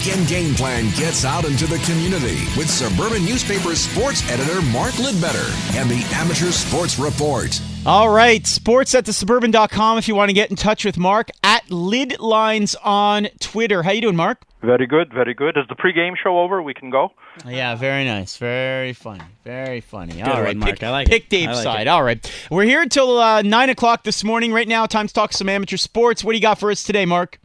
Weekend Game Plan gets out into the community with Suburban Newspaper sports editor Mark Lidbetter and the Amateur Sports Report. All right, sports at thesuburban.com if you want to get in touch with Mark, at Lidlines on Twitter. How you doing, Mark? Very good, very good. Is the pregame show over? We can go? Yeah, very nice. Very funny. Very funny. All right, Mark. I like it. Pick Dave's side. All right. We're here until 9 o'clock this morning. Right now, time to talk some amateur sports. What do you got for us today, Mark?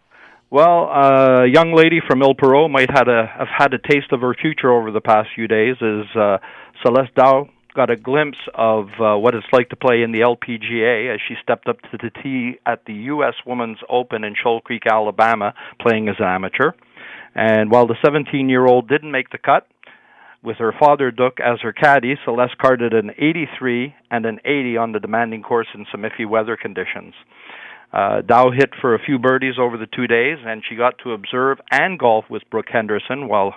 Well, a young lady from Il Perot might have had a taste of her future over the past few days as Celeste Dow got a glimpse of what it's like to play in the LPGA as she stepped up to the tee at the U.S. Women's Open in Shoal Creek, Alabama, playing as an amateur. And while the 17-year-old didn't make the cut, with her father, Duke, as her caddy, Celeste carded an 83 and an 80 on the demanding course in some iffy weather conditions. Dow hit for a few birdies over the 2 days, and she got to observe and golf with Brooke Henderson while,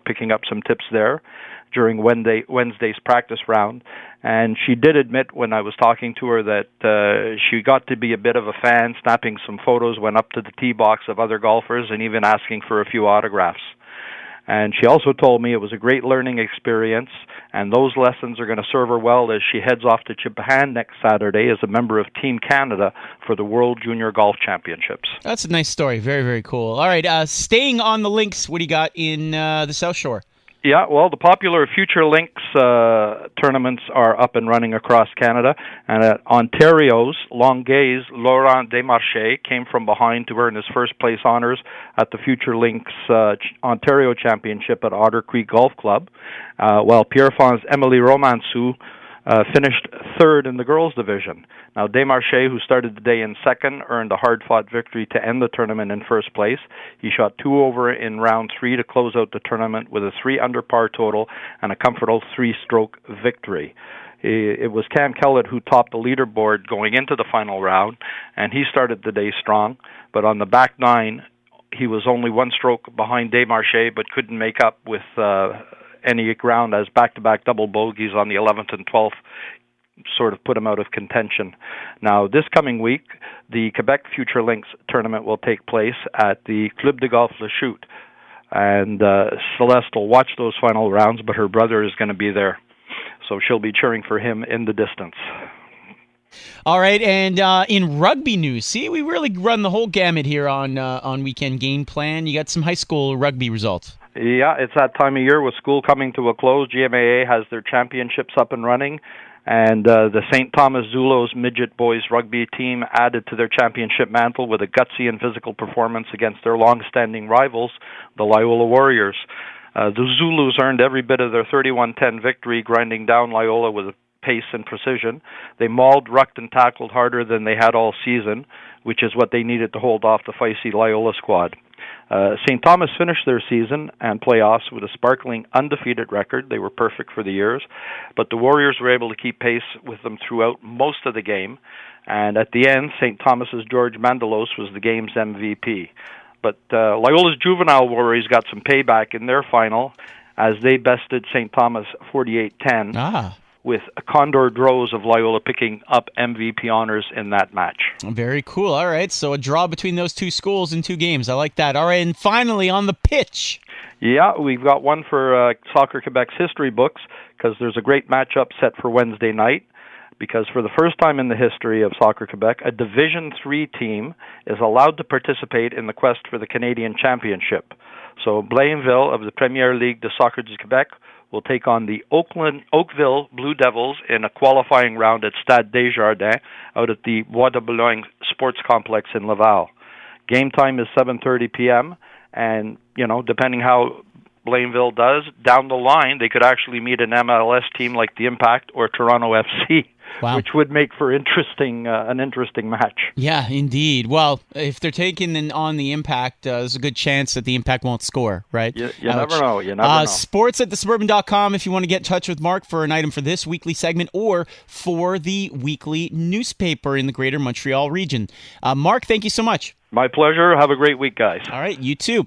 picking up some tips there during Wednesday's practice round. And she did admit when I was talking to her that she got to be a bit of a fan, snapping some photos, went up to the tee box of other golfers, and even asking for a few autographs. And she also told me it was a great learning experience, and those lessons are going to serve her well as she heads off to Japan next Saturday as a member of Team Canada for the World Junior Golf Championships. That's a nice story. Very, very cool. All right, staying on the links, what do you got in the South Shore? Yeah, well, the popular Future Links tournaments are up and running across Canada, and at Ontario's Longueuil's Laurent Desmarchais came from behind to earn his first-place honors at the Future Links Ontario Championship at Otter Creek Golf Club, while Pierrefonds' Emily Romansou finished third in the girls' division. Now, Desmarchais, who started the day in second, earned a hard-fought victory to end the tournament in first place. He shot 2 over in round 3 to close out the tournament with a 3-under par total and a comfortable 3-stroke victory. It was Cam Kellett who topped the leaderboard going into the final round, and he started the day strong. But on the back 9, he was only 1 stroke behind Desmarchais, but couldn't make up with any ground as back-to-back double bogeys on the 11th and 12th sort of put him out of contention. Now, this coming week, the Quebec Future Links tournament will take place at the Club de Golf Le Chute, and Celeste will watch those final rounds, but her brother is going to be there, so she'll be cheering for him in the distance. All right, and in rugby news, see, we really run the whole gamut here on Weekend Game Plan. You got some high school rugby results. Yeah, it's that time of year with school coming to a close. GMAA has their championships up and running, and the St. Thomas Zulos midget boys rugby team added to their championship mantle with a gutsy and physical performance against their long-standing rivals, the Loyola Warriors. The Zulus earned every bit of their 31-10 victory, grinding down Loyola with pace and precision. They mauled, rucked, and tackled harder than they had all season, which is what they needed to hold off the feisty Loyola squad. St. Thomas finished their season and playoffs with a sparkling undefeated record. They were perfect for the years, but the Warriors were able to keep pace with them throughout most of the game, and at the end, St. Thomas's George Mandelos was the game's MVP. But Loyola's juvenile Warriors got some payback in their final as they bested St. Thomas 48-10. With Condor Droz of Loyola picking up MVP honors in that match. Very cool. All right, so a draw between those two schools in 2 games. I like that. All right, and finally on the pitch. Yeah, we've got one for Soccer Quebec's history books because there's a great matchup set for Wednesday night. Because for the first time in the history of Soccer Quebec, a Division III team is allowed to participate in the quest for the Canadian Championship. So Blainville of the Premier Ligue de Soccer du Québec will take on the Oakville Blue Devils in a qualifying round at Stade Desjardins out at the Bois de Boulogne Sports Complex in Laval. Game time is 7:30 p.m., and, depending how Blainville does, down the line, they could actually meet an MLS team like the Impact or Toronto FC. Wow. Which would make for an interesting match. Yeah, indeed. Well, if they're taking on the Impact, there's a good chance that the Impact won't score, right? You never know. You never know. Sports at thesuburban.com if you want to get in touch with Mark for an item for this weekly segment or for the weekly newspaper in the greater Montreal region. Mark, thank you so much. My pleasure. Have a great week, guys. All right, you too.